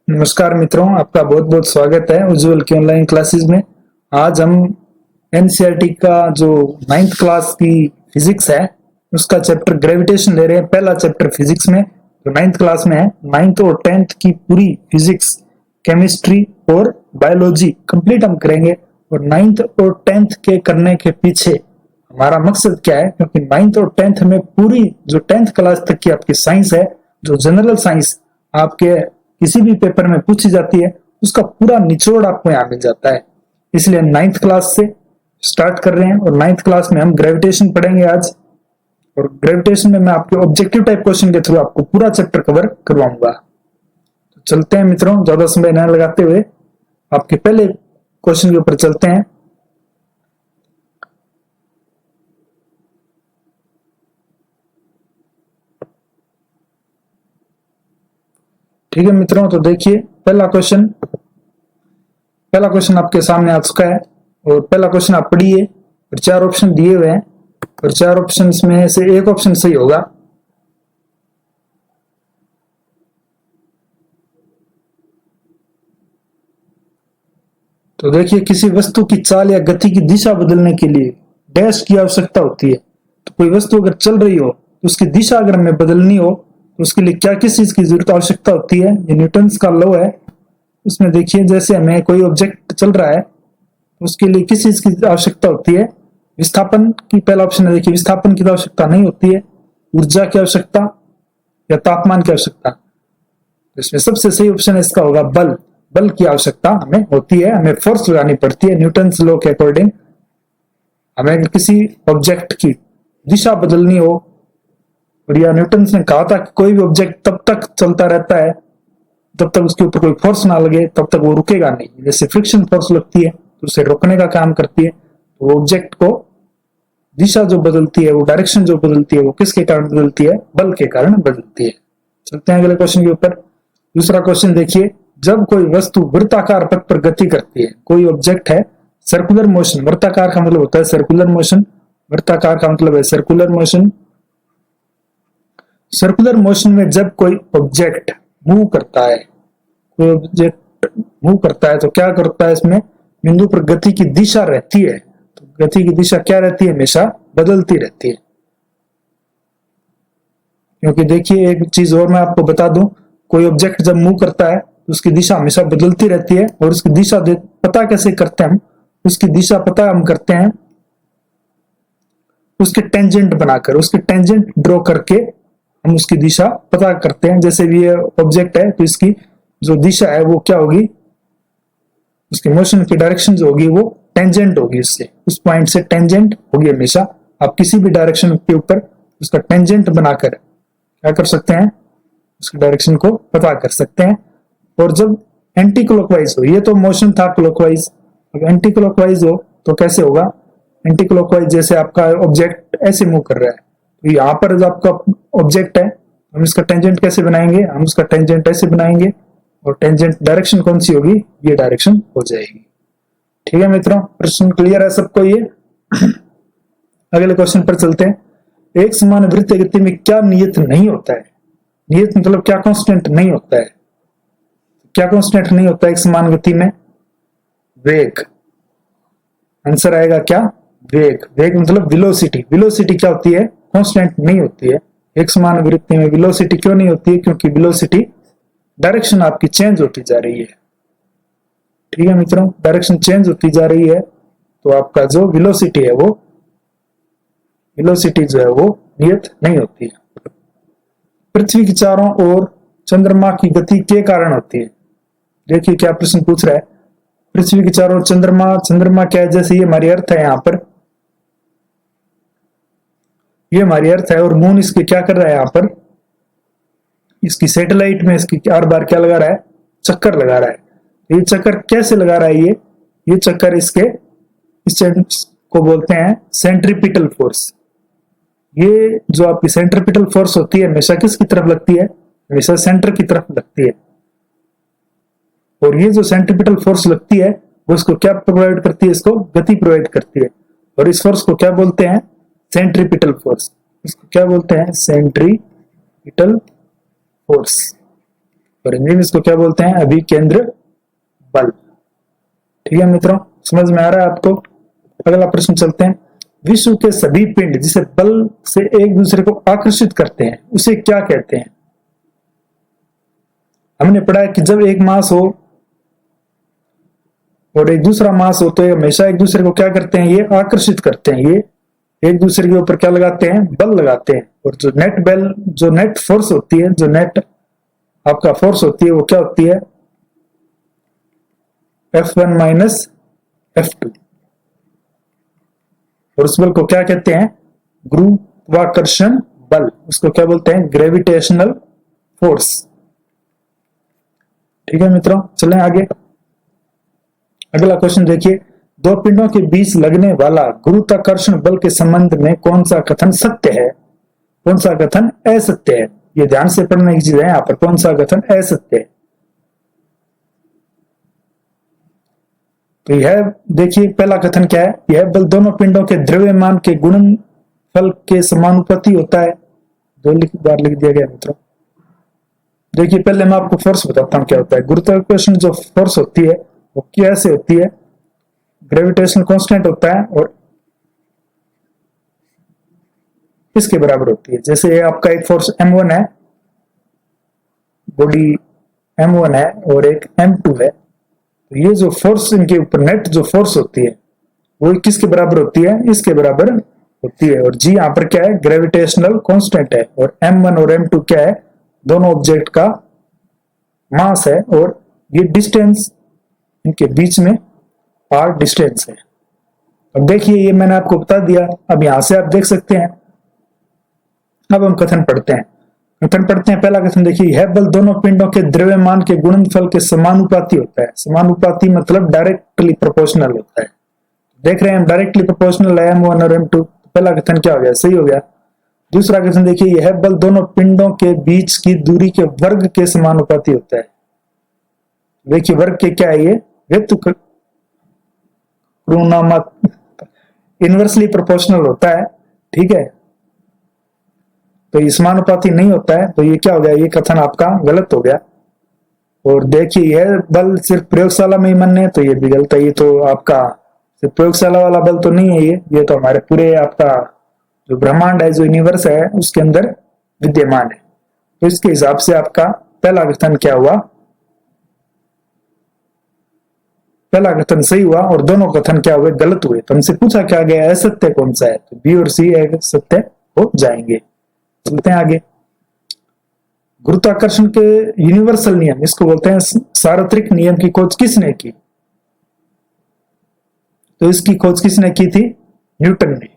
नमस्कार मित्रों, आपका बहुत बहुत स्वागत है उज्जवल की ऑनलाइन क्लासेस में। आज हम एनसीईआरटी का जो 9th क्लास की फिजिक्स है उसका चैप्टर ग्रेविटेशन ले रहे हैं। पहला चैप्टर फिजिक्स में जो 9th क्लास में है, 9th और 10th की पूरी फिजिक्स, केमिस्ट्री और बायोलॉजी कंप्लीट हम करेंगे। और 9th और 10th के करने के पीछे हमारा मकसद क्या है, क्योंकि 9th और 10th में पूरी जो 10th क्लास तक की आपकी साइंस है, जो जनरल साइंस आपके किसी भी पेपर में पूछी जाती है, उसका पूरा निचोड़ आपको यहाँ मिल जाता है। इसलिए 9th क्लास से स्टार्ट कर रहे हैं और 9th क्लास में हम ग्रेविटेशन पढ़ेंगे आज। और ग्रेविटेशन में मैं आपके ऑब्जेक्टिव टाइप क्वेश्चन के थ्रू आपको पूरा चैप्टर कवर करवाऊंगा। तो चलते हैं मित्रों, ज्यादा समय न लगाते हुए आपके पहले क्वेश्चन के ऊपर चलते हैं। ठीक है मित्रों, तो देखिए पहला क्वेश्चन आपके सामने आ चुका है और पहला क्वेश्चन आप पढ़िए। और 4 ऑप्शन दिए हुए हैं और 4 ऑप्शन में से एक ऑप्शन सही होगा। तो देखिए, किसी वस्तु की चाल या गति की दिशा बदलने के लिए डैश की आवश्यकता होती है। तो कोई वस्तु अगर चल रही हो तो उसकी दिशा अगर हमें बदलनी हो तो उसके लिए क्या किस चीज की जरूरत आवश्यकता होती है। ये न्यूटन्स का लॉ है। उसमें देखिए, जैसे हमें कोई ऑब्जेक्ट चल रहा है तो उसके लिए किस चीज की आवश्यकता होती है। विस्थापन की पहला ऑप्शन है। देखिए, विस्थापन की तो आवश्यकता नहीं होती है। ऊर्जा की आवश्यकता या तापमान की आवश्यकता। तो इसमें सबसे सही ऑप्शन इसका होगा बल। बल की आवश्यकता हमें होती है, हमें फोर्स लगानी पड़ती है। न्यूटन्स लॉ के अकॉर्डिंग हमें किसी ऑब्जेक्ट की दिशा बदलनी हो, और या न्यूटन्स ने कहा था कि कोई भी ऑब्जेक्ट तब तक चलता रहता है जब तक उसके ऊपर कोई फोर्स ना लगे, तब तक वो रुकेगा नहीं। जैसे फ्रिक्शन फोर्स लगती है तो उसे रोकने का काम करती है। तो वो ऑब्जेक्ट को दिशा जो बदलती है, वो डायरेक्शन जो बदलती है, वो किसके कारण बदलती है? बल के कारण बदलती है। चलते हैं अगले क्वेश्चन के ऊपर। दूसरा क्वेश्चन देखिए, जब कोई वस्तु वृत्ताकार पथ पर गति करती है, कोई ऑब्जेक्ट है, सर्कुलर मोशन, वृत्ताकार का मतलब होता है सर्कुलर मोशन, वृत्ताकार का मतलब है सर्कुलर मोशन। सर्कुलर मोशन में जब कोई ऑब्जेक्ट मूव करता है, कोई ऑब्जेक्ट मूव करता है तो क्या करता है, इसमें बिंदु पर गति की दिशा रहती है। तो गति की दिशा क्या रहती है? हमेशा बदलती रहती है। क्योंकि देखिए, एक चीज और मैं आपको बता दूं, कोई ऑब्जेक्ट जब मूव करता है तो उसकी दिशा हमेशा बदलती रहती है। और उसकी दिशा पता कैसे करते हैं हम? उसकी दिशा पता हम करते हैं उसके टेंजेंट बनाकर, उसके टेंजेंट ड्रॉ करके हम उसकी दिशा पता करते हैं। जैसे भी ये ऑब्जेक्ट है तो इसकी जो दिशा है वो क्या होगी, उसके मोशन की डायरेक्शन जो होगी वो टेंजेंट होगी, उससे उस पॉइंट से टेंजेंट होगी हमेशा। आप किसी भी डायरेक्शन के ऊपर उसका टेंजेंट बनाकर क्या कर सकते हैं, उसकी डायरेक्शन को पता कर सकते हैं। और जब एंटी क्लॉकवाइज हो, ये तो मोशन था क्लॉकवाइज, अब एंटी क्लॉकवाइज हो तो कैसे होगा? एंटी क्लॉकवाइज जैसे आपका ऑब्जेक्ट ऐसे मूव कर रहा है तो यहाँ पर जो आपका ऑब्जेक्ट है, हम इसका टेंजेंट कैसे बनाएंगे? हम उसका टेंजेंट ऐसे बनाएंगे और टेंजेंट डायरेक्शन कौन सी होगी? ये डायरेक्शन हो जाएगी। ठीक है मित्रों, प्रश्न क्लियर है सबको? ये अगले क्वेश्चन पर चलते हैं। एक समान वृत्तीय गति में क्या नियत नहीं होता है? नियत मतलब क्या कांस्टेंट नहीं होता है? क्या कांस्टेंट नहीं होता है एक समान गति में? वेग। आंसर आएगा क्या? वेग। वेग मतलब वेलोसिटी। वेलोसिटी क्या होती है? कांस्टेंट नहीं होती है। एक समान वृत्ति में वेलोसिटी क्यों नहीं होती है? क्योंकि वेलोसिटी डायरेक्शन आपकी चेंज होती जा रही है। ठीक है मित्रों, डायरेक्शन चेंज होती जा रही है तो आपका जो वेलोसिटी है वो वेलोसिटी जो है वो नियत नहीं होती है। पृथ्वी के चारों ओर चंद्रमा की गति के कारण होती है। देखिए क्या प्रश्न पूछ रहा है। पृथ्वी के चारों चंद्रमा, चंद्रमा क्या है? जैसे ये हमारी अर्थ है, यहाँ पर ये हमारी अर्थ है और मून इसके क्या कर रहा है? यहाँ पर इसकी सैटेलाइट में इसकी हर बार क्या लगा रहा है? चक्कर लगा रहा है। ये चक्कर कैसे लगा रहा है? ये चक्कर इसके इस को बोलते हैं सेंट्रीपिटल फोर्स। ये जो आपकी सेंट्रीपिटल फोर्स होती है हमेशा किसकी तरफ लगती है? हमेशा सेंटर की तरफ लगती है। और ये जो सेंट्रीपिटल फोर्स लगती है वो इसको क्या प्रोवाइड करती है? इसको गति प्रोवाइड करती है। और इस फोर्स को क्या बोलते हैं? Centripetal force. इसको क्या बोलते हैं? Centripetal force. और हिंदी में इसको क्या बोलते हैं, अभिकेंद्र बल। ठीक है मित्रों, समझ में आ रहा है आपको। अगला प्रश्न चलते हैं। विश्व के सभी पिंड जिसे बल से एक दूसरे को आकर्षित करते हैं उसे क्या कहते हैं? हमने पढ़ा है कि जब एक मास हो और एक दूसरा मास हो तो ये हमेशा एक दूसरे को क्या करते हैं, ये आकर्षित करते हैं, ये एक दूसरे के ऊपर क्या लगाते हैं, बल लगाते हैं। और जो नेट बल, जो नेट फोर्स होती है, जो नेट आपका फोर्स होती है वो क्या होती है, F1 माइनस F2। और उस बल को क्या कहते हैं, गुरुत्वाकर्षण बल। उसको क्या बोलते हैं, ग्रेविटेशनल फोर्स। ठीक है मित्रों, चलें आगे। अगला क्वेश्चन देखिए। दो पिंडों के बीच लगने वाला गुरुत्वाकर्षण बल के संबंध में कौन सा कथन सत्य है, कौन सा कथन असत्य है? ये ध्यान से पढ़ने की चीज है यहाँ पर, कौन सा कथन असत्य है। तो यह देखिए, पहला कथन क्या है, यह बल दोनों पिंडों के द्रव्यमान के गुणनफल के समानुपाती होता है। दो बार लिख दिया गया मित्रों। देखिए, पहले मैं आपको फोर्स बताता हूं क्या होता है। गुरुत्वाकर्षण जो फोर्स होती है वो कैसे होती है, ग्रेविटेशनल कांस्टेंट होता है और इसके बराबर होती है। जैसे आपका एक फोर्स M1 है, बॉडी M1 है और एक M2 है, तो ये जो फोर्स इनके ऊपर नेट जो फोर्स होती है वो किसके बराबर होती है, इसके बराबर होती है। और जी यहाँ पर क्या है, ग्रेविटेशनल कांस्टेंट है। और M1 और M2 क्या है, दोनों ऑब्जेक्ट का मास है और ये डिस्टेंस इनके बीच में r डिस्टेंस है। अब देखिए, ये मैंने आपको बता दिया। अब यहां से आप देख सकते हैं। अब हम कथन पढ़ते हैं। पहला कथन देखिए, यह बल दोनों पिंडों के द्रव्यमान के गुणनफल के समानुपाती होता है। समानुपाती मतलब डायरेक्टली प्रोपोर्शनल होता है। देख रहे हैं हम, डायरेक्टली प्रोपोर्शनल है M1 और M2। पहला कथन क्या हो गया, सही हो गया। दूसरा कथन देखिए, यह बल दोनों पिंडों के बीच की दूरी के वर्ग के समानुपाती होता है। देखिए वर्ग के क्या है, ये इनवर्सली प्रोपोर्शनल होता है। ठीक है, तो ये समानुपाती नहीं होता है, तो ये क्या हो गया, ये कथन आपका गलत हो गया। और देखिए, यह बल सिर्फ प्रयोगशाला में ही मान्य है, तो ये भी गलत है। ये तो आपका सिर्फ प्रयोगशाला वाला बल तो नहीं है, ये तो हमारे पूरे आपका जो ब्रह्मांड है, जो यूनिवर्स है, उसके अंदर विद्यमान है। तो इसके हिसाब से आपका पहला कथन क्या हुआ, पहला कथन सही हुआ और दोनों कथन क्या हुए, गलत हुए। तो हमसे पूछा क्या गया, असत्य कौन सा है, तो बी और सी सत्य हो जाएंगे। चलते हैं आगे। गुरुत्वाकर्षण के यूनिवर्सल नियम, इसको बोलते हैं सार्वत्रिक नियम, की खोज किसने की? तो इसकी खोज किसने की थी, न्यूटन ने।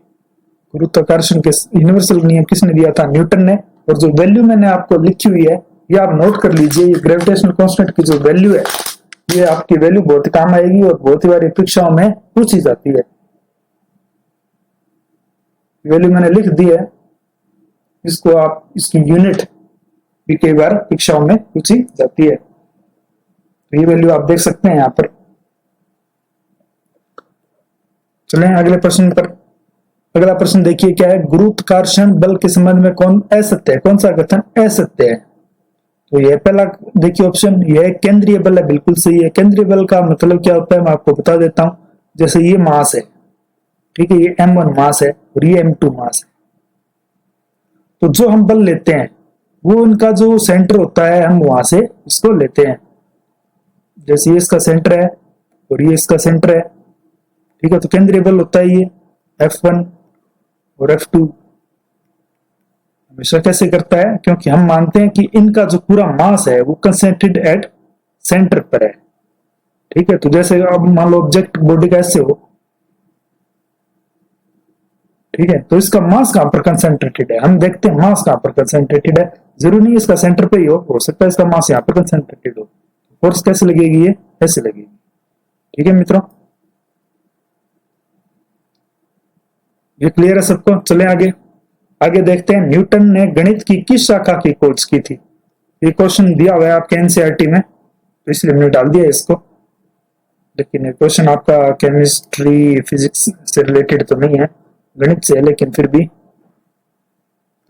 गुरुत्वाकर्षण के यूनिवर्सल नियम किसने दिया था, न्यूटन ने। और जो वैल्यू मैंने आपको लिखी हुई है ये आप नोट कर लीजिए। ये ग्रेविटेशनल कांस्टेंट की जो वैल्यू है, ये आपकी वैल्यू बहुत ही काम आएगी और बहुत ही बारी परीक्षाओं में पूछी जाती है। वैल्यू मैंने लिख दी है, इसको आप, इसकी यूनिट भी कई बार परीक्षाओं में पूछी जाती है। तो ये वैल्यू आप देख सकते हैं यहां पर। चलें अगले प्रश्न पर। अगला प्रश्न देखिए क्या है, गुरुत्वाकर्षण बल के संबंध में कौन असत्य है, कौन सा कथन असत्य है? तो यह पहला देखिए ऑप्शन, यह केंद्रीय बल है, बिल्कुल सही है। केंद्रीय बल का मतलब क्या होता है मैं आपको बता देता हूं। जैसे ये मास है, ठीक है, ये M1 मास है और ये M2 मास है। तो जो हम बल लेते हैं वो उनका जो सेंटर होता है, हम वहां से इसको लेते हैं। जैसे ये इसका सेंटर है और ये इसका सेंटर है, ठीक है। तो केंद्रीय बल होता है ये F1 और F2। हमेशा कैसे करता है, क्योंकि हम मानते हैं कि इनका जो पूरा मास है वो कंसेंट्रेटेड एट सेंटर पर है, ठीक है। तो जैसे अब मान लो ऑब्जेक्ट बॉडी का ऐसे हो, ठीक है, तो इसका मास कहां पर कंसेंट्रेटेड है, हम देखते हैं मास कहां पर कंसेंट्रेटेड है। जरूरी नहीं इसका सेंटर पे ही हो सकता है इसका मास यहां पर कंसेंट्रेटेड हो। फोर्स कैसे लगेगी, ये ऐसे लगेगी, ठीक है मित्रों। ये क्लियर है सबको? चले आगे। आगे देखते हैं, न्यूटन ने गणित की किस शाखा की खोज की थी? ये क्वेश्चन दिया हुआ है आपके एनसीईआरटी में, तो इसलिए हमने डाल दिया इसको। लेकिन ये क्वेश्चन आपका केमिस्ट्री फिजिक्स से रिलेटेड तो नहीं है, गणित से है, लेकिन फिर भी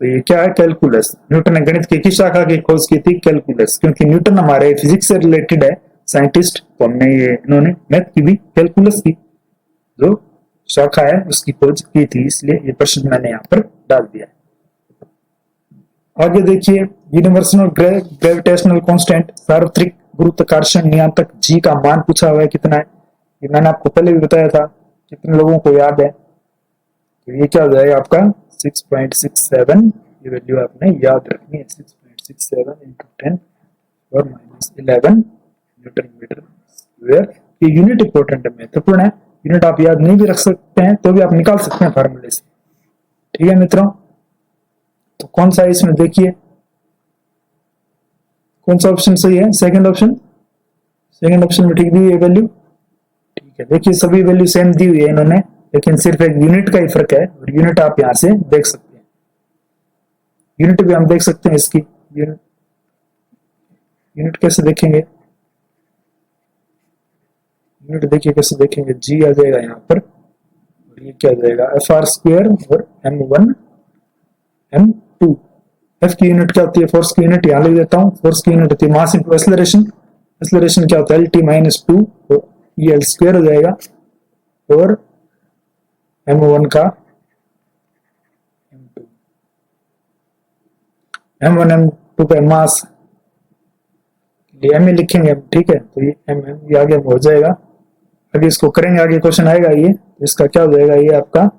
तो ये क्या है, कैलकुलस। न्यूटन ने गणित की किस शाखा की खोज की थी, कैलकुलस। क्योंकि न्यूटन हमारे फिजिक्स से रिलेटेड है साइंटिस्ट, तो हमने ये इन्होंने मैथ की भी कैलकुलस की जो शाखा है उसकी खोज की थी, इसलिए ये प्रश्न मैंने यहाँ पर डाल दिया है। आगे देखिए, यूनिवर्सल ग्रेविटेशनल कांस्टेंट, सार्वत्रिक गुरुत्वाकर्षण नियंत्रक जी का मान पूछा हुआ है, कितना है। ये मैंने आपको पहले भी बताया था, कितने लोगों को याद है। तो ये क्या हो जाएगा आपका 6.67, ये वैल्यू आपने याद रखनी है, 6.67 इंटू 10 और -11 न्यूटन मीटर स्क्वायर। ये यूनिट इंपॉर्टेंट है, महत्वपूर्ण है। यूनिट आप याद नहीं भी रख सकते हैं तो भी आप निकाल सकते हैं फार्मूले से। ठीक है मित्रों, तो कौन सा है इसमें देखिए, कौन सा ऑप्शन सही है, सेकंड ऑप्शन। सेकंड ऑप्शन में ठीक दी हुई है वैल्यू। ठीक है, देखिए सभी वैल्यू सेम दी हुई है इन्होंने, लेकिन सिर्फ एक यूनिट का ही फर्क है, और यूनिट आप यहां से देख सकते हैं। यूनिट भी हम देख सकते हैं इसकी। यूनिट कैसे देखेंगे, यूनिट देखिए कैसे देखेंगे, जी आ जाएगा यहाँ पर, और ये क्या आ जाएगा FR स्क्वायर और M1 M2। F की यूनिट क्या होती है, फोर्स की यूनिट यहाँ लिख देता हूँ। फोर्स की यूनिट होती है मास इंटू एक्सेलरेशन। एक्सेलरेशन क्या होता है LT-2, तो ये L स्क्वायर हो जाएगा, और M1 का M2, M1 M2 का मास ये M लिखेंगे, ठीक है। तो ये MM ये आगे हो जाएगा, आगे इसको करेंगे, आगे क्वेश्चन आएगा ये, इसका क्या हो जाएगा, ये आपका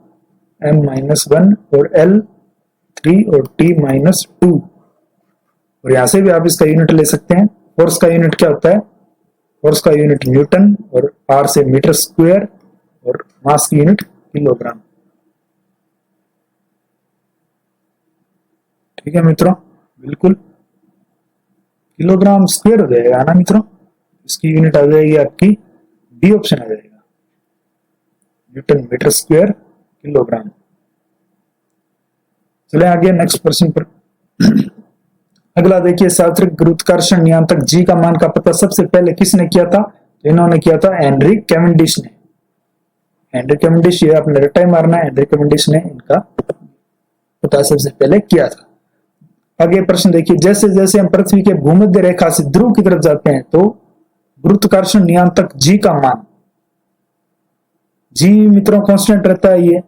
M-1 और L3 और T-2, और यहां से भी आप इसका यूनिट ले सकते हैं। फोर्स का यूनिट क्या होता है, फोर्स का यूनिट न्यूटन, और R से मीटर स्क्वायर, और मास की यूनिट किलोग्राम। ठीक है मित्रों, बिल्कुल किलोग्राम स्क्वायर हो जाएगा ना मित्रों, इसकी यूनिट आ जाएगी आपकी बी ऑप्शन आ जाएगा, न्यूटन मीटर स्क्वायर किलोग्राम। चले आगे नेक्स्ट प्रश्न पर। अगला देखिए, सार्वत्रिक गुरुत्वाकर्षण नियंत्रक जी का मान का पता सबसे पहले किसने किया था, तो इन्होंने किया था हेनरी कैवेंडिश ने। हेनरी कैवेंडिश, ये आपने रट्टा ही मारना है, हेनरी कैवेंडिश ने इनका पता सबसे पहले किया था। आगे प्रश्न देखिए, जैसे जैसे हम पृथ्वी के भूमध्य रेखा से ध्रुव की तरफ जाते हैं तो गुरुत्वाकर्षण नियंत्रक जी का मान, जी मित्रों कांस्टेंट रहता है। ये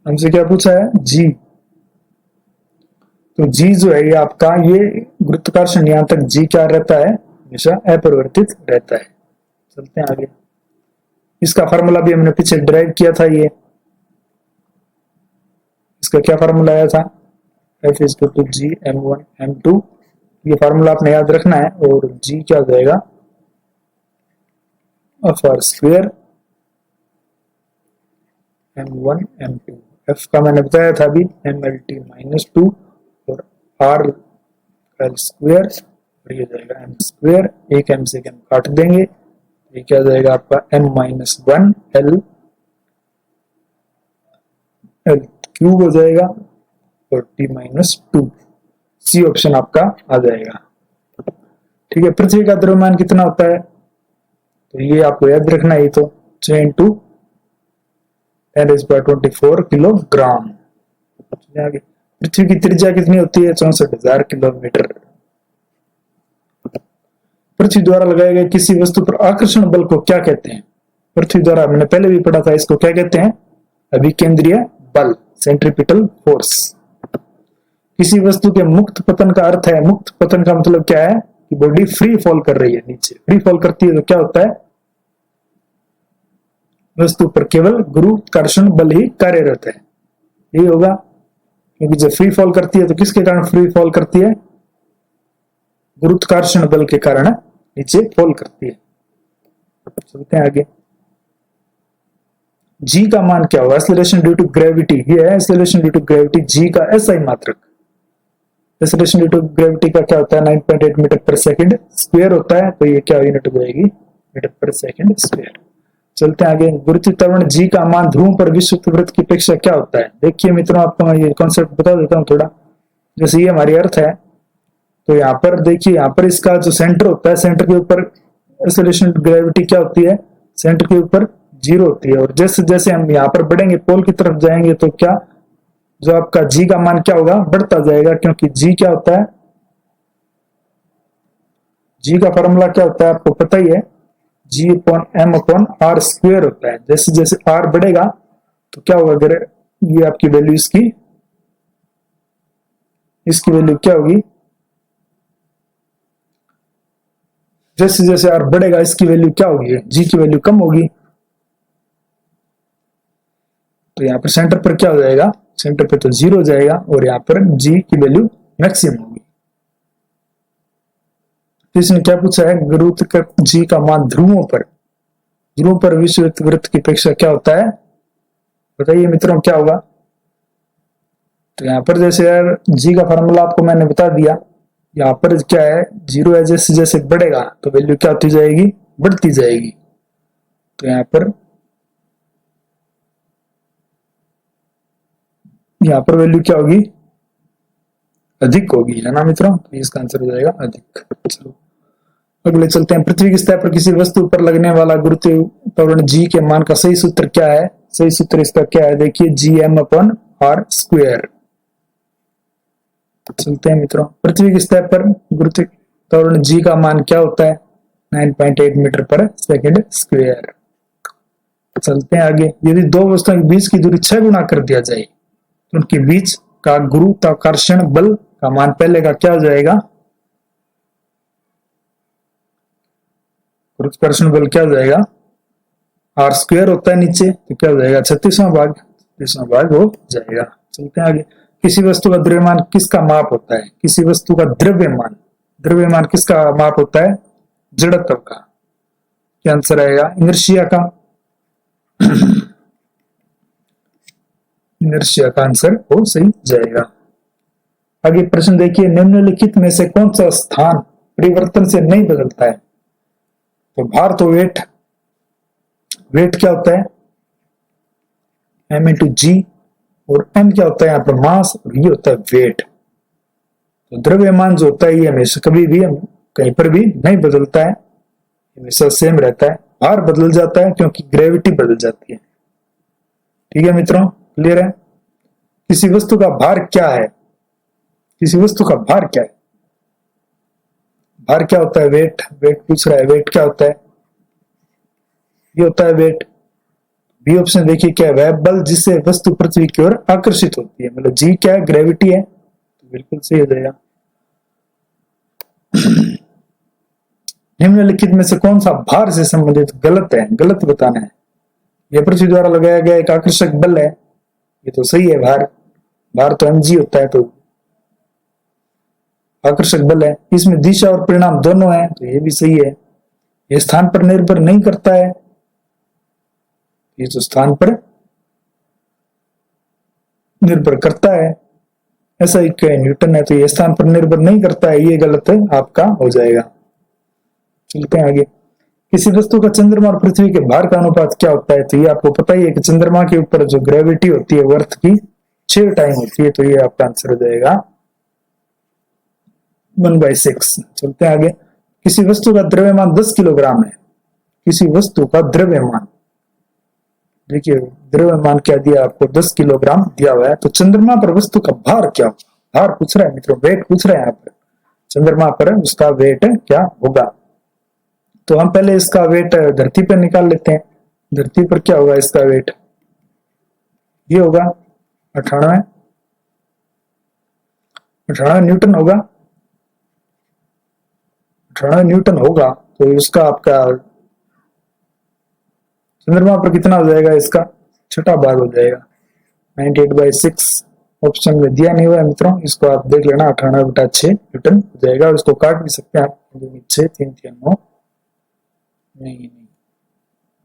हमसे क्या पूछा है, जी। तो जी जो है ये आपका, ये गुरुत्वाकर्षण नियंत्रक जी क्या रहता है, हमेशा अपरिवर्तित रहता है। चलते हैं आगे, इसका फार्मूला भी हमने पीछे ड्राइव किया था। ये इसका क्या फार्मूला आया था, F = G M1 M2, ये फार्मूला आपने याद रखना है। और G क्या हो जाएगा FR square M1 M2। F का मैंने बताया था अभी MLT-2, और R L स्क्वायर, और ये जाएगा M स्क्वायर, एक M से M काट देंगे, ये क्या जाएगा आपका M-1 L क्यूब हो जाएगा, और T-2, सी ऑप्शन आपका आ जाएगा। ठीक है, पृथ्वी का द्रव्यमान कितना होता है, तो ये आपको याद रखना है, तो 6 × 10⁻24 किलोग्राम। आगे, पृथ्वी की त्रिज्या कितनी होती है, 64,000 किलोमीटर। पृथ्वी द्वारा लगाए गए किसी वस्तु पर आकर्षण बल को क्या कहते हैं, पृथ्वी द्वारा, मैंने पहले भी पढ़ा था, इसको क्या कहते हैं, अभिकेंद्रीय बल, सेंट्रीपिटल फोर्स। किसी वस्तु के मुक्त पतन का अर्थ है, मुक्त पतन का मतलब क्या है कि बॉडी फ्री फॉल कर रही है, नीचे फ्री फॉल करती है, तो क्या होता है, वस्तु पर केवल गुरुत्वाकर्षण बल ही कार्यरत है, यही होगा। क्योंकि जब फ्री फॉल करती है तो किसके कारण फ्री फॉल करती है, गुरुत्वाकर्षण बल के कारण नीचे फॉल करती है। चलते हैं आगे, जी का मान क्या होगा, एक्सेलरेशन ड्यू टू ग्रेविटी, ये है एक्सेलरेशन ड्यू टू ग्रेविटी, जी का एसआई मात्रक। एक्सेलरेशन ड्यू टू ग्रेविटी का क्या होता है, 9.8 मीटर पर सेकंड स्क्वायर होता है, तो ये क्या यूनिट हो जाएगी, मीटर पर सेकंड स्क्वायर। चलते हैं आगे, गुरुत्वाकर्षण जी का मान ध्रुव पर विषुवत वृत्त की अपेक्षा क्या होता है। देखिए मित्रों, आपको मैं ये कॉन्सेप्ट बता देता हूँ थोड़ा। जैसे ये हमारी अर्थ है, तो यहाँ पर देखिए, यहाँ पर इसका जो सेंटर होता है, सेंटर के ऊपर एक्सेलरेशन ग्रेविटी क्या होती है, सेंटर के ऊपर 0 होती है। और जैसे जैसे हम यहाँ पर बढ़ेंगे, पोल की तरफ जाएंगे, तो क्या जो आपका जी का मान क्या होगा, बढ़ता जाएगा, क्योंकि जी क्या होता है, जी का फॉर्मूला क्या होता है आपको पता ही है, G upon M upon R square होता है। जैसे जैसे आर बढ़ेगा तो क्या होगा, अगर ये आपकी वैल्यू इसकी वैल्यू क्या होगी, जैसे जैसे आर बढ़ेगा इसकी वैल्यू क्या होगी, जी की वैल्यू कम होगी। तो यहाँ पर सेंटर पर क्या हो जाएगा, सेंटर पे तो 0 हो जाएगा, और यहाँ पर जी की वैल्यू मैक्सिमम होगी। तो इसने क्या पूछा है, गुरुत्वाकर्षण जी का मान ध्रुवों पर विषुवत वृत्त की अपेक्षा क्या होता है, बताइए मित्रों क्या होगा। तो यहाँ पर जैसे यार जी का फॉर्मूला आपको मैंने बता दिया, यहाँ पर क्या है, 0 है, जैसे जैसे बढ़ेगा तो वैल्यू क्या होती जाएगी, बढ़ती जाएगी। तो यहाँ पर वैल्यू क्या होगी, अधिक होगी, है ना मित्रों। तो इसका आंसर हो जाएगा अधिक। चलो अगले चलते हैं। पृथ्वी की सतह पर किसी वस्तु पर लगने वाला गुरुत्वाकर्षण जी के मान का सही सूत्र क्या है, सही सूत्र इसका क्या है, देखिए G M upon R square. चलते हैं मित्रों, पृथ्वी की सतह पर गुरुत्वाकर्षण जी का मान क्या होता है, 9.8 मीटर पर सेकंड स्क्वायर। चलते हैं आगे। यदि दो वस्तुओं के बीच की दूरी 6 गुना कर दिया जाए तो उनके बीच का गुरुत्वाकर्षण बल का मान पहले का क्या हो जाएगा, गुरुत्वाकर्षण बल क्या हो जाएगा, आर स्क्वायर होता है नीचे, तो क्या हो जाएगा 36वां भाग हो जाएगा। चलते हैं आगे। किसी वस्तु का द्रव्यमान किसका माप होता है, किसी वस्तु का द्रव्यमान किसका माप होता है, जड़त्व का। क्या आंसर आएगा, इनर्शिया का। इनर्शिया का आंसर हो सही जाएगा। आगे प्रश्न देखिए, निम्नलिखित में से कौन सा स्थान परिवर्तन से नहीं बदलता है। तो भार, तो वेट क्या होता है, m इंटू जी, और m क्या होता है यहाँ पर मास, और ये होता है वेट। तो द्रव्यमान जो होता है ये हमेशा कभी भी कहीं पर भी नहीं बदलता है, हमेशा सेम रहता है। भार बदल जाता है क्योंकि ग्रेविटी बदल जाती है। ठीक है मित्रों, क्लियर है। किसी वस्तु का भार क्या है, किसी वस्तु का भार क्या है, भार क्या होता है, वेट पूछ रहा है, वेट क्या होता है, ये होता है वेट। बी ऑप्शन देखिए क्या है, वह बल जिससे वस्तु पृथ्वी की ओर आकर्षित होती है, मतलब जी क्या है, ग्रेविटी है, तो बिल्कुल सही हो जाएगा। निम्नलिखित में से कौन सा भार से संबंधित गलत है, गलत बताना है। यह पृथ्वी द्वारा लगाया गया एक आकर्षक बल है, ये तो सही है। भार तो mg होता है, तो आकर्षक बल है। इसमें दिशा और परिणाम दोनों है, तो ये भी सही है। यह स्थान पर निर्भर नहीं करता है, ये तो स्थान पर निर्भर करता है, ऐसा ही क्या न्यूटन है, तो ये स्थान पर निर्भर नहीं करता है, ये गलत है, आपका हो जाएगा। चलते हैं आगे। किसी वस्तु का चंद्रमा और पृथ्वी के भार का अनुपात क्या होता है, तो ये आपको पता ही है कि चंद्रमा के ऊपर जो ग्रेविटी होती है अर्थ की 6 टाइम होती है, तो ये आपका आंसर हो जाएगा 1/6। चलते हैं आगे। किसी वस्तु का द्रव्यमान 10 किलोग्राम है, किसी वस्तु का द्रव्यमान, देखिए द्रव्यमान क्या दिया आपको, 10 किलोग्राम दिया हुआ है। तो चंद्रमा पर वस्तु का भार क्या होगा, भार पूछ रहा है मित्रों, वेट पूछ रहा है यहाँ पर, चंद्रमा पर उसका वेट क्या होगा। तो हम पहले इसका वेट धरती पर निकाल लेते हैं। धरती पर क्या होगा इसका वेट, ये होगा 98 न्यूटन होगा, 98 न्यूटन होगा। तो इसका आपका चंद्रमा पर कितना हो जाएगा, इसका 6वां भाग हो जाएगा, 98/6। ऑप्शन में दिया नहीं हुआ है मित्रों, इसको आप देख लेना, 98/6 न्यूटन हो जाएगा। इसको काट भी सकते हैं आप, 6 3 3 9 नहीं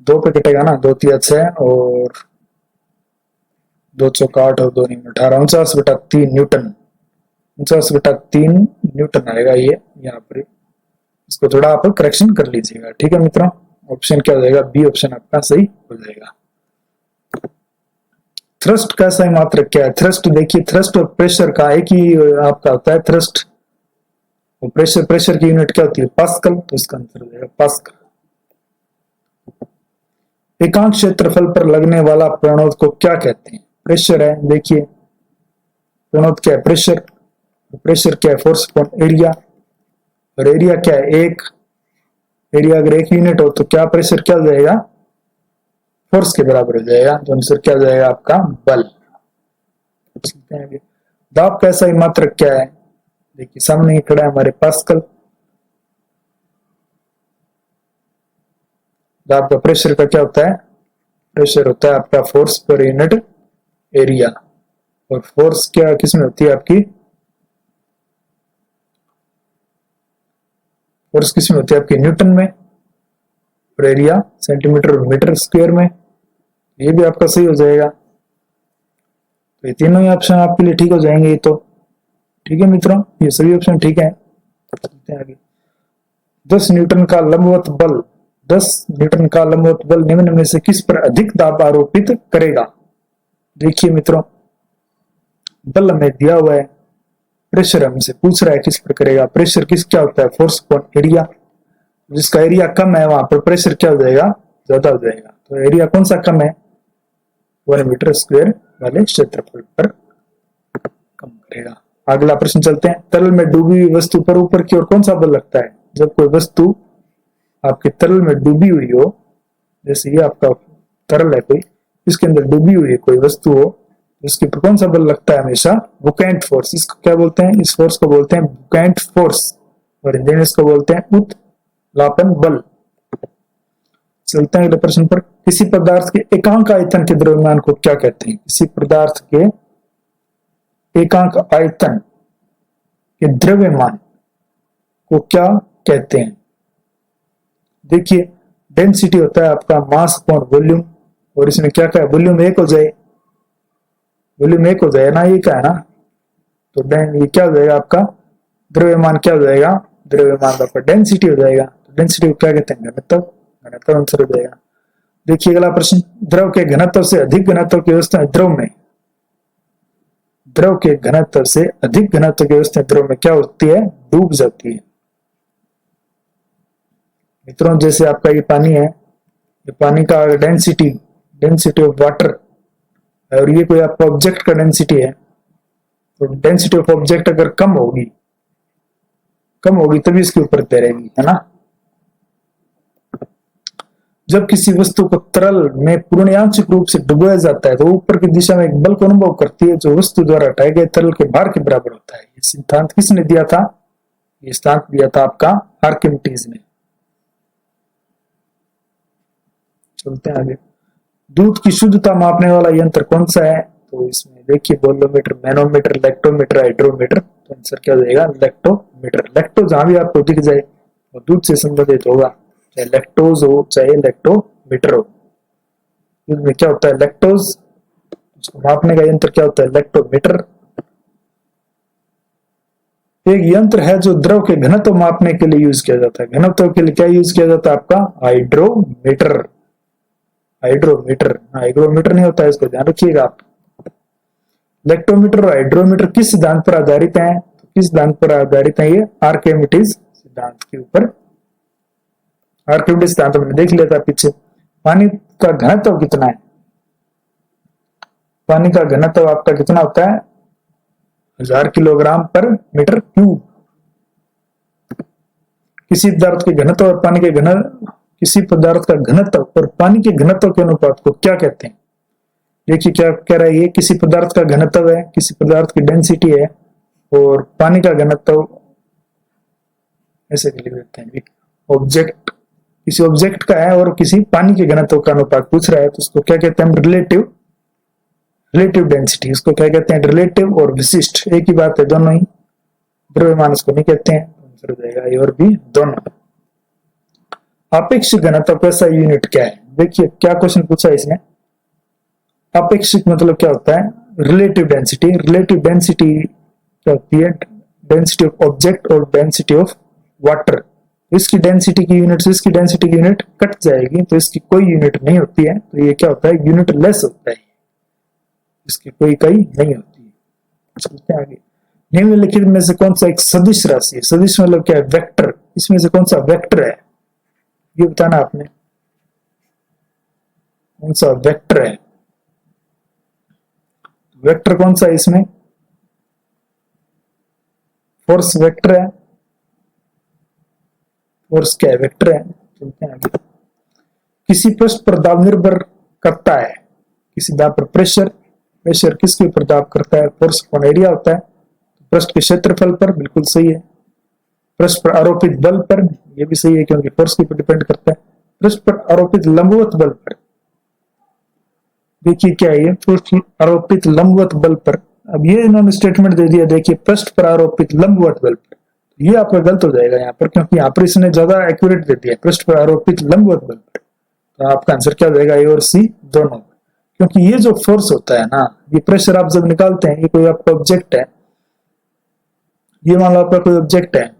2 पे कटेगा ना, 2 3 6 और 2 चौका 8 और 2 नहीं 18, 49/3 न्यूटन, 49/3 न्यूटन आएगा ये यहाँ पर। इसको थोड़ा आप करेक्शन कर लीजिएगा, ठीक है मित्रों। ऑप्शन क्या हो जाएगा, बी ऑप्शन आपका सही हो जाएगा। थ्रस्ट का सही मात्रक क्या है, थ्रस्ट देखिए, थ्रस्ट और प्रेशर का एक ही आपका होता है थ्रस्ट, और प्रेशर की यूनिट क्या होती है, पास्कल, तो इसका आंसर हो जाएगा पास्कल। एकांक क्षेत्रफल पर लगने वाला प्रणोद को क्या कहते हैं? प्रेशर है। देखिए प्रणोद क्या है? प्रेशर। प्रेशर क्या है? Force upon area. और एरिया क्या है? एक। एरिया अगर 1 यूनिट हो तो क्या प्रेशर क्या हो जाएगा? फोर्स के बराबर हो जाएगा। तो आंसर क्या हो जाएगा आपका? बल। दाब का ऐसा ही मात्रक क्या है? देखिए सामने ही खड़ा है हमारे पास्कल। दाब का प्रेशर का क्या होता है? प्रेशर होता है आपका फोर्स पर यूनिट एरिया। और फोर्स क्या किसमें होती है आपकी? फोर्स किसमें होती है आपकी? न्यूटन में। और एरिया सेंटीमीटर और मीटर स्क्वायर में। ये भी आपका सही हो जाएगा। तो ये तीनों ही ऑप्शन आपके लिए ठीक हो जाएंगे। ये तो ठीक है मित्रों, ये सभी ऑप्शन ठीक है। चलते हैं आगे। 10 न्यूटन का लंबवत बल 10 न्यूटन का लंबवत बल निम्न में से किस पर अधिक दाब आरोपित करेगा? देखिए मित्रों, बल हमें दिया हुआ है, प्रेशर हमसे पूछ रहा है किस पर करेगा। प्रेशर किस क्या होता है? Force upon area. जिसका एरिया कम है वहां पर प्रेशर क्या हो जाएगा? ज्यादा हो जाएगा। तो एरिया कौन सा कम है? 1 मीटर स्क्वायर वाले क्षेत्रफल पर कम करेगा। अगला प्रश्न चलते हैं। तरल में डूबी हुई वस्तु पर ऊपर की ओर कौन सा बल लगता है? जब कोई वस्तु आपके तरल में डूबी हुई हो, जैसे ये आपका तरल है कोई, इसके अंदर डूबी हुई है कोई वस्तु हो, इसके ऊपर कौन सा बल लगता है? हमेशा बुकेंट फोर्स। इसको क्या बोलते हैं? इस फोर्स को बोलते हैं बुकेंट फोर्स। और हिंदी में इसको बोलते हैं उत्प्लावन बल। चलते हैं अगले प्रश्न पर। किसी पदार्थ के एकांक आयतन के द्रव्यमान को क्या कहते हैं? किसी पदार्थ के एकांक आयतन के द्रव्यमान को क्या कहते हैं? देखिए डेंसिटी होता है आपका मास अपॉन वॉल्यूम। और इसमें क्या क्या है? वॉल्यूम 1 हो जाए, वॉल्यूम 1 हो जाए ना, ये क्या है ना, तो ये क्या हो जाएगा आपका? द्रव्यमान क्या हो जाएगा? द्रव्यमान का डेंसिटी हो जाएगा। तो डेंसिटी को क्या कहते हैं? घनत्व। घनत्व आंसर हो जाएगा। देखिए अगला प्रश्न। द्रव के घनत्व से अधिक घनत्व की अवस्था द्रव में द्रव के घनत्व से अधिक घनत्व की अवस्था द्रव में क्या होती है? डूब जाती है। मित्रों जैसे आपका ये पानी है, ये पानी का डेंसिटी डेंसिटी ऑफ वाटर, और ये कोई आपका ऑब्जेक्ट का डेंसिटी है, तो डेंसिटी ऑफ ऑब्जेक्ट अगर कम होगी तभी इसके ऊपर तैरेगी, है ना। जब किसी वस्तु को तरल में पूर्णयांशिक रूप से डुबोया जाता है तो ऊपर की दिशा में एक बल को अनुभव करती है जो वस्तु द्वारा हटाए गए तरल के भार के बराबर होता है। ये सिद्धांत किसने दिया था? ये सिद्धांत दिया था आपका आर्किमिडीज ने। चलते हैं आगे। दूध की शुद्धता मापने वाला यंत्र कौन सा है? तो इसमें देखिए वोल्टमीटर, मैनोमीटर, लैक्टोमीटर, हाइड्रोमीटर। तो आंसर क्या हो जाएगा? लैक्टोमीटर। लैक्टो जहां भी आपको दिख जाए वो दूध से संबंधित होगा, चाहे लैक्टोज हो चाहे लैक्टोमीटर हो। दूध में क्या होता है? लैक्टोज। उसको मापने का यंत्र क्या होता है? लैक्टोमीटर। एक यंत्र है जो द्रव के घनत्व मापने के लिए यूज किया जाता है। घनत्व के लिए क्या यूज किया जाता है? आपका हाइड्रोमीटर। हाइड्रोमीटर, हाइग्रोमीटर नहीं होता है, इसको ध्यान रखिएगा आप। लैक्टोमीटर और हाइड्रोमीटर किस सिद्धांत पर आधारित हैं? तो किस सिद्धांत पर आधारित है? ये आर्किमिडीज सिद्धांत के ऊपर। आर्किमिडीज सिद्धांत हमने देख लिया था पीछे। पानी का घनत्व कितना है? पानी का घनत्व आपका कितना होता है? 1000 किलोग्राम पर मीटर क्यूब। किसी पदार्थ के घनत्व और पानी के किसी पदार्थ का घनत्व और पानी के घनत्व के अनुपात को क्या कहते हैं? देखिए क्या कह रहा है ये? किसी पदार्थ का घनत्व है, किसी पदार्थ की डेंसिटी है, और पानी का घनत्व ऐसे लिख देते हैं। ऑब्जेक्ट किसी ऑब्जेक्ट का है और किसी पानी के घनत्व का अनुपात पूछ रहा है, तो उसको क्या कहते हैं? Relative density. इसको क्या कहते हैं? रिलेटिव और विशिष्ट एक ही बात है, दोनों ही। द्रव्यमान इसको नहीं कहते हैं। आंसर हो जाएगा ये और भी दोनों। अपेक्षित घनत्व कैसा यूनिट क्या है? देखिए क्या क्वेश्चन पूछा है इसने। अपेक्षित मतलब क्या होता है? Relative density. रिलेटिव डेंसिटी क्या होती है? डेंसिटी ऑफ ऑब्जेक्ट और डेंसिटी ऑफ वाटर। इसकी डेंसिटी की यूनिट से इसकी डेंसिटी की यूनिट कट जाएगी, तो इसकी कोई यूनिट नहीं होती है। तो ये क्या होता है? यूनिट लेस होता है, इसकी कोई इकाई नहीं होती है। चलते हैं आगे। निम्नलिखित में से कौन सा एक सदिश राशि है? सदिश मतलब क्या है? वेक्टर। इसमें से कौन सा वेक्टर है ये बताना आपने। कौन सा वेक्टर है, वेक्टर कौन सा है इसमें, फोर्स वेक्टर है, फोर्स क्या है, वेक्टर है। चलते हैं आगे। किसी पृष्ठ पर दाब निर्भर करता है, किसी दाब पर प्रेशर, प्रेशर किसके ऊपर दाब करता है, फोर्स अपॉन एरिया होता है, पृष्ठ के क्षेत्रफल पर, बिल्कुल सही है। पृष्ठ पर आरोपित बल पर, यह भी सही है क्योंकि फोर्स के ऊपर डिपेंड करता है। पृष्ठ पर आरोपित लंबवत बल पर, देखिए क्या है ये, पृष्ठ आरोपित लंबवत बल पर। अब ये इन्होंने स्टेटमेंट दे दिया, देखिए पृष्ठ पर आरोपित लंबवत बल पर, ये आपका गलत हो जाएगा यहाँ पर, क्योंकि यहाँ पर इसने ज्यादा एक्यूरेट दे दिया, पृष्ठ पर आरोपित लंबवत बल पर। तो आपका आंसर क्या हो जाएगा, ए और सी दोनों, क्योंकि ये जो फोर्स होता है ना, ये प्रेशर आप जब निकालते हैं, ये कोई आपका ऑब्जेक्ट है, ये मान लो आपका कोई ऑब्जेक्ट है,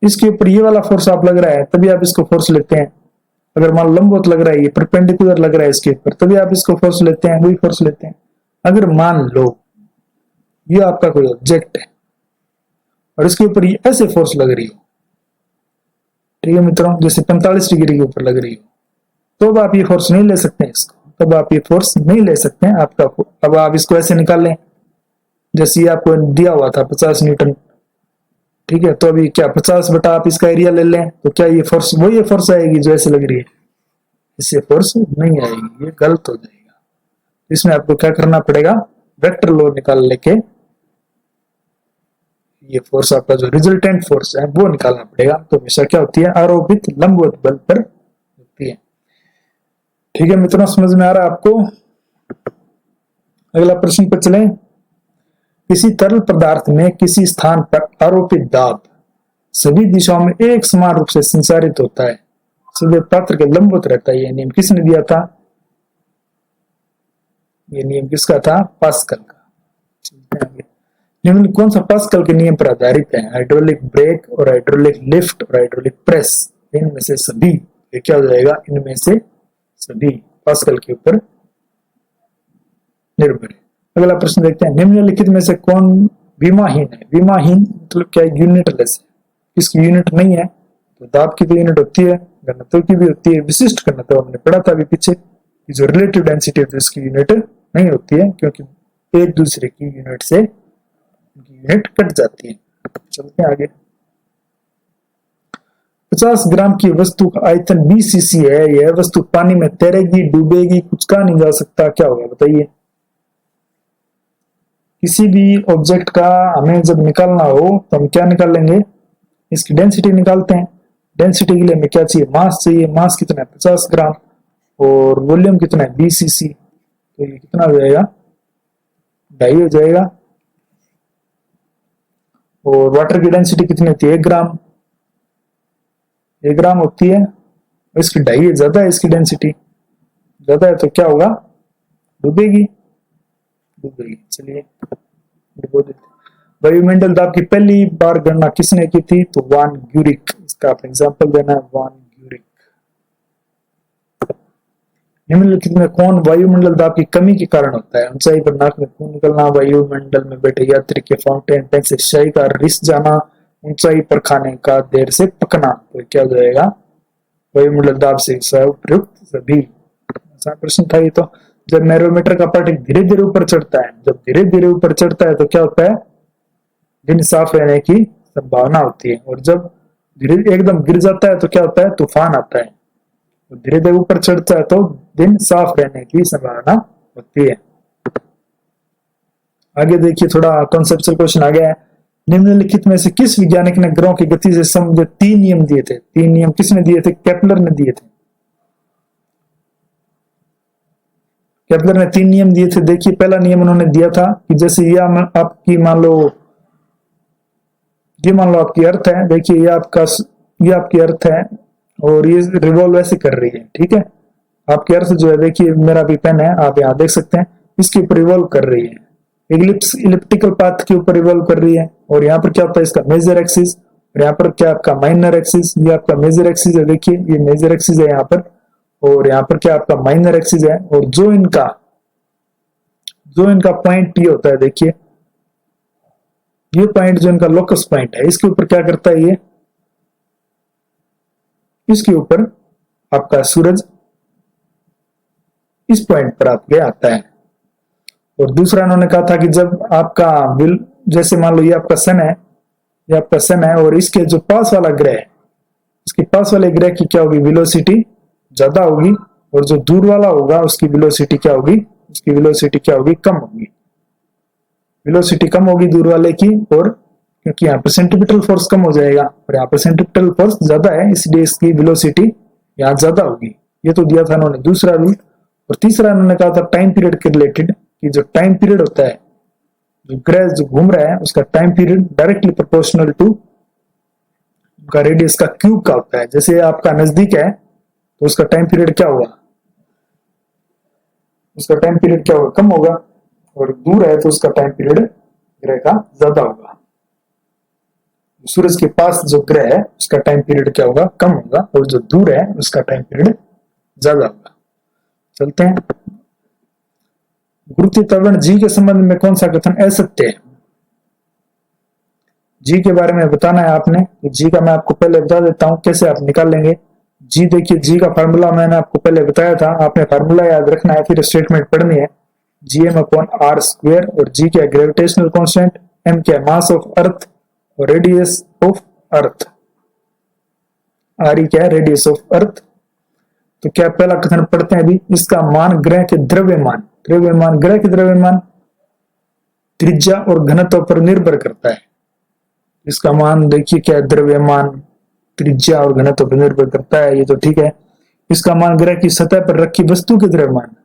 इसके ऊपर ये वाला फोर्स आप लग रहा है, तभी आप इसको फोर्स लेते हैं। अगर मान लंबवत लग रहा है, ये परपेंडिकुलर लग रहा है इसके ऊपर, तभी आप इसको फोर्स लेते हैं, वही फोर्स लेते हैं। अगर मान लो ये आपका कोई ऑब्जेक्ट है और इसके ऊपर ये ऐसे फोर्स लग रही हो, ठीक है मित्रों, जैसे 45 डिग्री के ऊपर लग रही हो, तो अब आप ये फोर्स नहीं ले सकते हैं इसको, तब आप ये फोर्स नहीं ले सकते हैं आपका। अब आप इसको ऐसे निकाल लें, जैसे ये आपको दिया हुआ था 50 न्यूटन, ठीक है, तो अभी क्या 50 बटा आप इसका एरिया ले लें, तो क्या ये फोर्स वही फोर्स आएगी जो ऐसे लग रही है, इससे फोर्स नहीं आएगी, ये गलत हो जाएगा। इसमें आपको क्या करना पड़ेगा, वेक्टर लो निकाल लेके ये फोर्स आपका जो रिजल्टेंट फोर्स है वो निकालना पड़ेगा। तो हमेशा क्या होती है, आरोपित लंबवत बल पर होती है। ठीक है मित्रों, समझ में आ रहा है आपको। अगला प्रश्न पर चलें। किसी तरल पदार्थ में किसी स्थान पर आरोपित दाब सभी दिशाओं में एक समान रूप से संचारित होता है, सभी पात्र के लंबवत रहता है। यह नियम किसने दिया था, ये नियम किसका था, पास्कल का। निम्न कौन सा पास्कल के नियम पर आधारित है, हाइड्रोलिक ब्रेक और हाइड्रोलिक लिफ्ट और हाइड्रोलिक प्रेस, इनमें से सभी, ये क्या हो जाएगा, इनमें से सभी पास्कल के ऊपर निर्भर है। अगला प्रश्न देखते हैं। निम्नलिखित में से कौन विमाहीन है, विमाहीन मतलब क्या, यूनिटलेस है, इसकी यूनिट नहीं है। तो दाब की तो यूनिट होती है, घनत्व की भी होती है, विशिष्ट घनत्व हमने पढ़ा था अभी पीछे, जो रिलेटिव डेंसिटी है तो इसकी यूनिट नहीं होती है, क्योंकि एक दूसरे की यूनिट से यूनिट कट जाती है। चलते हैं आगे। 50 ग्राम की वस्तु का आयतन 20 सीसी है, यह वस्तु पानी में तैरेगी, डूबेगी, कुछ कहा नहीं जा सकता, क्या होगा बताइए। किसी भी ऑब्जेक्ट का हमें जब निकालना हो तो हम क्या निकालेंगे, इसकी डेंसिटी निकालते हैं। डेंसिटी के लिए हमें क्या चाहिए, मास चाहिए। मास कितना है, 50 ग्राम, और वॉल्यूम कितना है, 20 सीसी, तो ये कितना हो जाएगा, 2.5 हो जाएगा। और वाटर की डेंसिटी कितनी होती है, 1 ग्राम, 1 ग्राम होती है, इसकी 2.5 ज्यादा है, इसकी डेंसिटी ज्यादा है, तो क्या होगा, डूबेगी, डूबेगी। चलिए डुबो देते। वायुमंडल दाब की पहली बार गणना किसने की थी, तो वान ग्यूरिक, इसका आप एग्जांपल देना है, वान ग्यूरिक। निम्नलिखित में कौन वायुमंडल दाब की कमी के कारण होता है, ऊंचाई पर नाक में खून निकलना, वायुमंडल में बैठे यात्री के फाउंटेन टैंक से शाही का रिस जाना, ऊंचाई पर खाने का देर से पकना, तो क्या हो जाएगा, वायुमंडल दाब से उपयुक्त सभी। प्रश्न था ये तो। जब बैरोमीटर का पार्टिक धीरे धीरे ऊपर चढ़ता है, जब धीरे धीरे ऊपर चढ़ता है तो क्या होता है, दिन साफ रहने की संभावना होती है, और जब धीरे एकदम गिर जाता है तो क्या होता है, तूफान आता है। धीरे धीरे ऊपर चढ़ता है तो दिन साफ रहने की संभावना होती है। आगे देखिए, थोड़ा कॉन्सेप्चुअल क्वेश्चन आ गया है। निम्नलिखित में से किस वैज्ञानिक ने ग्रहों की गति से संबंधित 3 नियम दिए थे, 3 नियम किसने दिए थे, केपलर ने दिए थे। केपलर ने 3 नियम दिए थे। देखिए पहला नियम उन्होंने दिया था कि जैसे ये आपकी मान लो आपकी अर्थ है, देखिए ये आपकी अर्थ है और ये रिवॉल्व ऐसे कर रही है, ठीक है। आपकी अर्थ जो है, देखिए मेरा भी पेन है, आप यहाँ देख सकते हैं, इसके ऊपर रिवॉल्व कर रही है, इलिप्टिकल पाथ के ऊपर रिवॉल्व कर रही है। और यहाँ पर क्या होता है, इसका मेजर एक्सिस, और यहाँ पर क्या आपका माइनर एक्सिस, ये आपका मेजर एक्सिस है, देखिए ये मेजर एक्सिस है यहाँ पर, और यहाँ पर क्या आपका माइनर एक्सिस है। और जो इनका पॉइंट ये होता है, देखिए ये पॉइंट जो इनका लोकस पॉइंट है, इसके ऊपर क्या करता है, ये इसके ऊपर आपका सूरज इस पॉइंट पर आपके आता है। और दूसरा इन्होंने कहा था कि जब आपका जैसे मान लो ये आपका सन है, ये आपका सन है और इसके जो पास वाला ग्रह है, इसके पास वाले ग्रह की क्या होगी, वेलोसिटी ज्यादा होगी, और जो दूर वाला होगा उसकी वेलोसिटी क्या होगी, उसकी वेलोसिटी क्या होगी, कम होगी। वेलोसिटी कम होगी दूर वाले की, और क्योंकि यहाँ पर सेंट्रीपिटल फोर्स कम हो जाएगा और यहाँ पर सेंट्रीपिटल फोर्स ज्यादा है, इसलिए इसकी वेलोसिटी यहाँ ज्यादा होगी। ये तो दिया था इन्होंने दूसरा रूल। और तीसरा इन्होंने कहा था टाइम पीरियड के रिलेटेड, कि जो टाइम पीरियड होता है, जो ग्रह जो घूम रहा है उसका time period directly proportional to का रेडियस का क्यूब का होता है। जैसे आपका नजदीक है तो उसका टाइम पीरियड क्या होगा, उसका टाइम पीरियड क्या होगा, कम होगा, और दूर है तो उसका टाइम पीरियड ग्रह का ज्यादा होगा। सूरज के पास जो ग्रह है उसका टाइम पीरियड क्या होगा, कम होगा, और जो दूर है उसका टाइम पीरियड ज्यादा होगा। चलते हैं। गुरुत्वीय त्वरण जी के संबंध में कौन सा कथन असत्य है? जी के बारे में बताना है आपने। जी का मैं आपको पहले बता देता हूं कैसे आप निकालेंगे। जी देखिए, जी का फार्मूला मैंने आपको पहले बताया था, आपने फार्मूला याद रखना है, फिर स्टेटमेंट पढ़नी है। gm/r², और जी क्या है, ग्रेविटेशनल कांस्टेंट, m क्या है, मास ऑफ अर्थ, और रेडियस ऑफ अर्थ, r क्या है, रेडियस ऑफ अर्थ। तो क्या पहला कथन पढ़ते हैं अभी। इसका मान ग्रह के द्रव्यमान, द्रव्यमान ग्रह के द्रव्यमान, त्रिज्या और घनत्व पर निर्भर करता है। इसका मान देखिए क्या है, द्रव्यमान, त्रिज्या और घनत्व पर निर्भर करता है, ये तो ठीक है। इसका मान ग्रह की सतह पर रखी वस्तु के द्रव्यमान,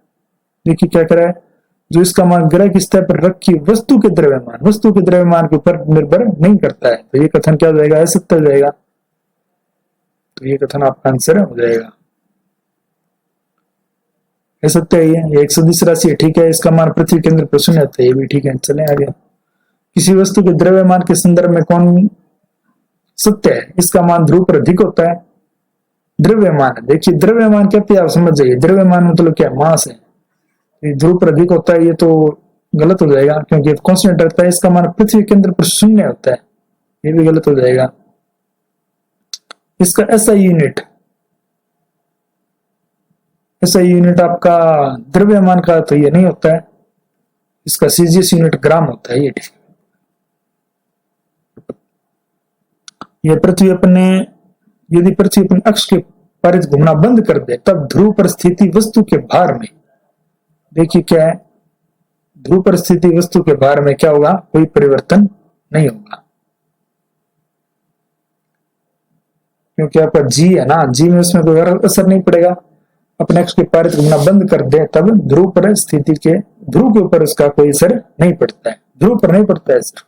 देखिए क्या करा है, जो इसका मान ग्रह की सतह पर रखी वस्तु के द्रव्यमान, वस्तु के द्रव्यमान के ऊपर निर्भर नहीं करता है। तो ये कथन क्या हो जाएगा, असत्य हो जाएगा। तो ये कथन आपका आंसर हो जाएगा, असत्य है। ये एक सदिश राशि है, ठीक है। इसका मान पृथ्वी केंद्र पर शून्य होता है, ये भी ठीक है। चले आगे। किसी वस्तु के द्रव्यमान के संदर्भ में कौन सत्य है? इसका मान ध्रुव पर अधिक होता है। द्रव्यमान, देखिए द्रव्यमान कहते हैं, आप समझ जाइए, द्रव्यमान मतलब क्या, मास है। ध्रुव पर अधिक होता है, ये तो गलत हो जाएगा, क्योंकि कांस्टेंट रहता है। इसका मान पृथ्वी केंद्र पर शून्य होता है, ये भी गलत हो जाएगा। इसका एसआई यूनिट, एसआई यूनिट आपका द्रव्यमान का तो ये नहीं होता है, इसका सीजीएस यूनिट ग्राम होता है, ये ठीक। यह पृथ्वी अपने, यदि पृथ्वी अपने अक्ष के परिध घूमना बंद कर दे तब ध्रुव पर स्थिति वस्तु के भार में, देखिए क्या है, ध्रुव पर स्थिति वस्तु के भार में क्या होगा, कोई परिवर्तन नहीं होगा, क्योंकि आपका जी है ना, जी में उसमें कोई असर नहीं पड़ेगा। अपने अक्ष के परिध घूमना बंद कर दे तब ध्रुव पर स्थिति के, ध्रुव के ऊपर उसका कोई असर नहीं पड़ता है, ध्रुव पर नहीं पड़ता है सर।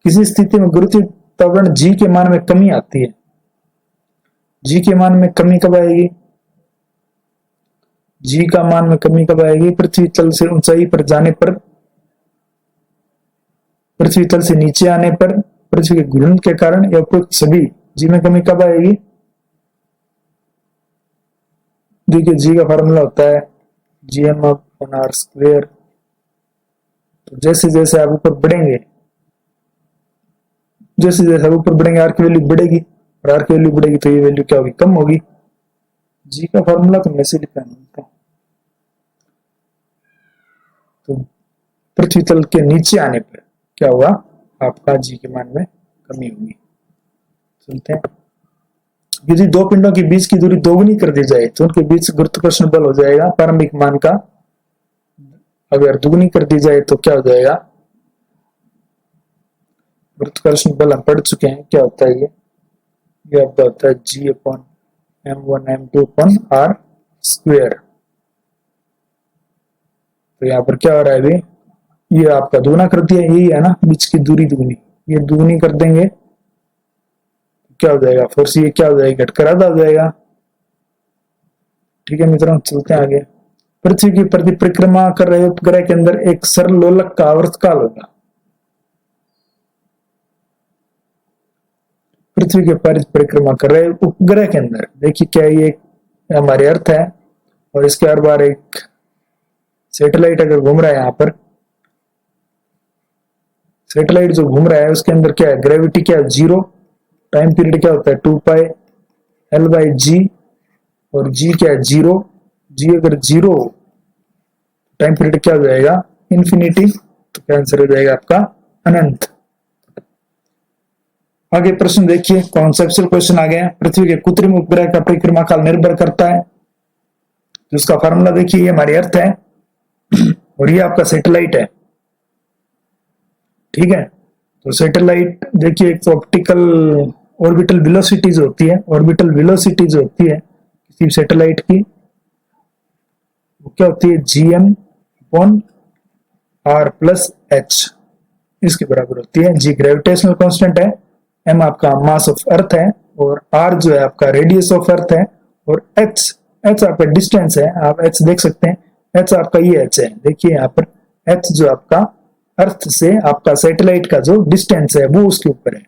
किसी स्थिति में गुरुत्वीय त्वरण जी के मान में कमी आती है। जी के मान में कमी कब आएगी, जी का मान में कमी कब आएगी, पृथ्वी तल से ऊंचाई पर जाने पर, पृथ्वी तल से नीचे आने पर, पृथ्वी के घूर्णन के कारण, या उपरोक्त सभी। जी में कमी कब आएगी, देखिए जी का फार्मूला होता है gm/r²। तो जैसे जैसे आप ऊपर बढ़ेंगे, जैसे जैसे आप ऊपर बढ़ेंगे, आर की वैल्यू बढ़ेगी, और आर की वैल्यू बढ़ेगी तो ये वैल्यू क्या होगी, कम होगी। जी का फार्मूला तो वैसे लिखा नहीं, तो पृथ्वी तल के नीचे आने पर क्या होगा, आपका जी के मान में कमी होगी। चलते हैं। यदि दो पिंडों के बीच की दूरी दोगुनी कर दी जाए तो उनके बीच गुरुत्वाकर्षण बल हो जाएगा प्रारंभिक मान का, अगर दुगुनी कर दी जाए तो क्या हो जाएगा, गुरुत्वाकर्षण बल हम पढ़ चुके हैं, क्या होता है ये आपका होता है G/m1m2/r²। तो यहाँ पर क्या हो रहा है अभी, ये आपका दुगुना कर दिया, यही है ना, बीच की दूरी दुगुनी, ये दुगुनी कर देंगे क्या हो जाएगा, फोर्स ये क्या हो जाएगा, घटकर आधा हो जाएगा। ठीक है मित्रों, चलते हैं आगे। पृथ्वी की परिक्रमा कर रहे उपग्रह के अंदर एक सरल लोलक का आवर्तकाल होगा। पृथ्वी के परिक्रमा कर रहे उपग्रह के अंदर, देखिए क्या ये हमारे अर्थ है, और इसके हर बार एक सैटेलाइट अगर घूम रहा है, यहाँ पर सैटेलाइट जो घूम रहा है उसके अंदर क्या है, ग्रेविटी क्या है, जीरो, टाइम पीरियड क्या होता है 2π/L/g, और g क्या है, जीरो। जी अगर जीरो टाइम पीरियड क्या हो जाएगा, इन्फिनिटी, तो क्या आंसर हो जाएगा आपका अनंत। आगे प्रश्न देखिए, कॉन्सेप्चुअल क्वेश्चन आ गया। पृथ्वी के कृत्रिम उपग्रह का परिक्रमा काल निर्भर करता है, तो उसका फार्मूला देखिए, ये हमारी अर्थ है और ये आपका सैटेलाइट है, ठीक है। तो सैटेलाइट देखिए, एक तो ऑप्टिकल ऑर्बिटल वेलोसिटीज होती है, ऑर्बिटल वेलोसिटीज होती है किसी सैटेलाइट की, वो क्या होती है, gm/r+h, इसके बराबर होती है। g ग्रेविटेशनल कांस्टेंट है, m आपका मास ऑफ अर्थ है, और r जो है आपका रेडियस ऑफ अर्थ है, और h आपका डिस्टेंस है, आप h देख सकते हैं, h आपका ये h है, देखिए यहाँ पर h जो आपका अर्थ से आपका सैटेलाइट का जो डिस्टेंस है वो उसके ऊपर है,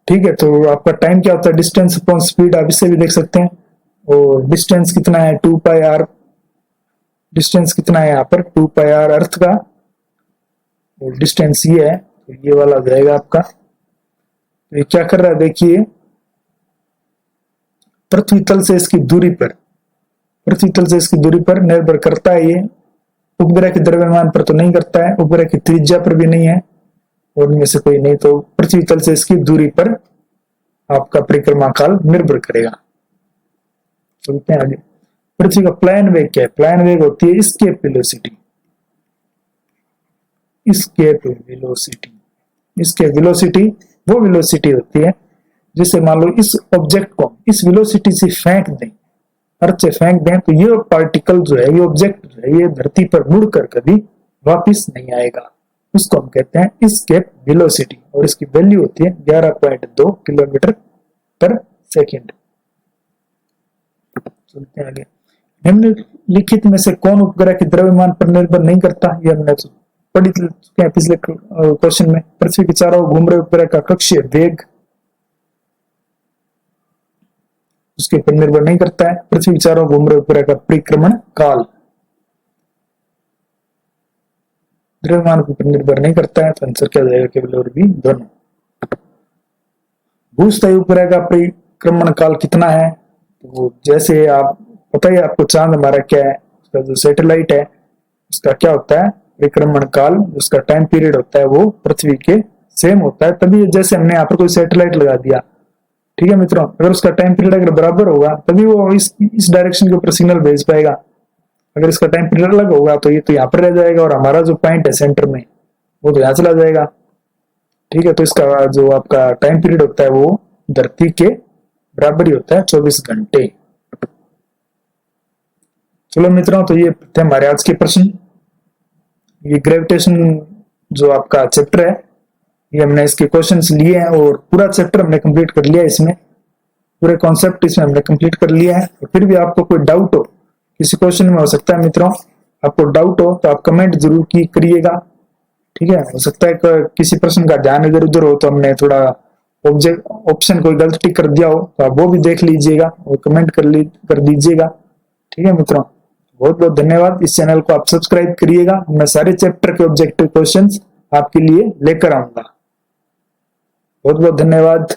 ठीक है। तो आपका टाइम क्या होता है, डिस्टेंस अपॉन स्पीड, आप इससे भी देख सकते हैं। और डिस्टेंस कितना है, 2πr, डिस्टेंस कितना है यहाँ पर 2πr अर्थ का, और डिस्टेंस ये है, तो ये वाला हो जाएगा आपका। तो ये क्या कर रहा है, देखिए पृथ्वी तल से इसकी दूरी पर, पृथ्वी तल से इसकी दूरी पर निर्भर करता है ये, उपग्रह के द्रव्यमान पर तो नहीं करता है, उपग्रह की त्रिज्या पर भी नहीं है, और इनमें से कोई नहीं, तो पृथ्वी तल से इसकी दूरी पर आपका परिक्रमा काल निर्भर करेगा। चलते हैं आगे। पृथ्वी का प्लायन वेग क्या है, प्लायन वेग होती है escape velocity, escape velocity, escape velocity वो वेलोसिटी होती है जिससे मान लो इस ऑब्जेक्ट को इस वेलोसिटी से फेंक दें, अर्थ से फेंक दें, तो ये पार्टिकल जो है, ये ऑब्जेक्ट जो है, ये धरती पर मुड़कर कभी वापस नहीं आएगा, उसको हम कहते हैं एस्केप वेलोसिटी, और इसकी वैल्यू होती है 11.2 किलोमीटर पर सेकेंड। चलते हैं आगे। निम्नलिखित में से कौन उपग्रह के द्रव्यमान पर निर्भर नहीं करता, ये हमने पढ़ चुके हैं पिछले क्वेश्चन में। पृथ्वी के चारों ओर घूम रहे उपग्रह का कक्षीय वेग उसके पर निर्भर नहीं करता है। पृथ्वी के चारों ओर घूम रहे उपग्रह का परिक्रमण काल द्रव्यमान के ऊपर निर्भर नहीं करता है, तो आंसर क्या जाएगा, केवल और भी दोनों। भूस्थायी उपग्रह का परिक्रमण काल कितना है, तो वो जैसे आप पता ही आपको, चांद हमारा क्या है, उसका जो सैटेलाइट है उसका क्या होता है परिक्रमण काल, उसका टाइम पीरियड होता है वो पृथ्वी के सेम होता है। तभी जैसे हमने यहाँ पर कोई सैटेलाइट लगा दिया, ठीक है मित्रों, अगर उसका टाइम पीरियड अगर बराबर होगा तभी वो इस डायरेक्शन के ऊपर सिग्नल भेज पाएगा। अगर इसका टाइम पीरियड अलग होगा तो ये तो यहाँ पर रह जाएगा, और हमारा जो पॉइंट है सेंटर में वो तो यहाँ चला जाएगा, ठीक है। तो इसका जो आपका टाइम पीरियड होता है वो धरती के बराबर ही होता है, 24 घंटे। चलो मित्रों, तो ये थे हमारे आज के प्रश्न। ये ग्रेविटेशन जो आपका चैप्टर है, ये हमने इसके क्वेश्चंस लिए हैं, और पूरा चैप्टर हमने कंप्लीट कर लिया है, इसमें पूरे कॉन्सेप्ट इसमें हमने कंप्लीट कर लिया है। तो फिर भी आपको कोई डाउट हो किसी क्वेश्चन में, हो सकता है मित्रों आपको डाउट हो तो आप कमेंट जरूर करिएगा, ठीक है। हो सकता है किसी प्रश्न का ध्यान इधर उधर हो, तो हमने थोड़ा ऑप्शन कोई गलत टिक कर दिया हो तो आप वो भी देख लीजिएगा और कमेंट कर दीजिएगा, ठीक है मित्रों। बहुत बहुत धन्यवाद। इस चैनल को आप सब्सक्राइब करिएगा, मैं सारे चैप्टर के ऑब्जेक्टिव क्वेश्चंस आपके लिए लेकर आऊंगा। बहुत बहुत धन्यवाद।